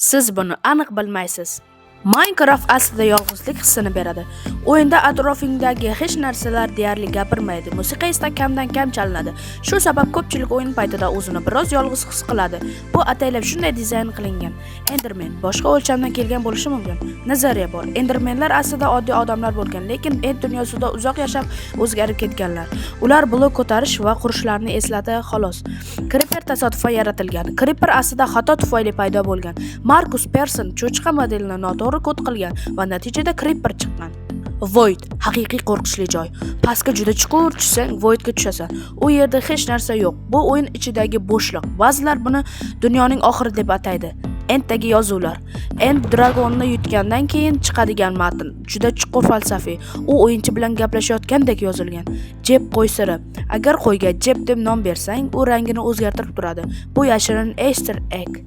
Siz buni aniq bilmaysiz. Minecraft aslida yolg'izlik hissini beradi. O'yinda atrofingdagi hech narsalar deyarli gapirmaydi. Musiqa esa kamdan kam chalinadi. Shu sabab ko'pchilik o'yin paytida o'zini biroz yolg'iz his qiladi. Bu ataylab shunday dizayn qilingan. Enderman boshqa o'lchamdan kelgan bo'lishi mumkin. Nazariya bor. Endermanlar aslida oddiy odamlar bo'lgan, lekin end dunyosida uzoq yashab o'zgarib ketganlar. Ular blok ko'tarish va qurishlarni esladi xolos. Creeper tasodifan yaratilgan. Creeper aslida xato tufayli paydo bo'lgan. Markus Persson cho'chqa modelini noto'g'ri kod qilgan va natijada Creeper chiqqan. Void haqiqiy qo'rqinchli joy. Pastga juda chuqur tushsang, Voidga tushasan. U yerda hech narsa yo'q. Bu o'yin ichidagi bo'shliq. Ba'zilar buni dunyoning oxiri deb ataydi. Enddagi yozuvlar. End dragonni yutgandan keyin chiqadigan matn juda chuqur falsafiy. U o'yinchi bilan gaplashayotgandek yozilgan. Jeb qo'y siri. Agar qo'yga Jeb deb nom bersang, u rangini o'zgartirib turadi. Bu yashirin Easter egg.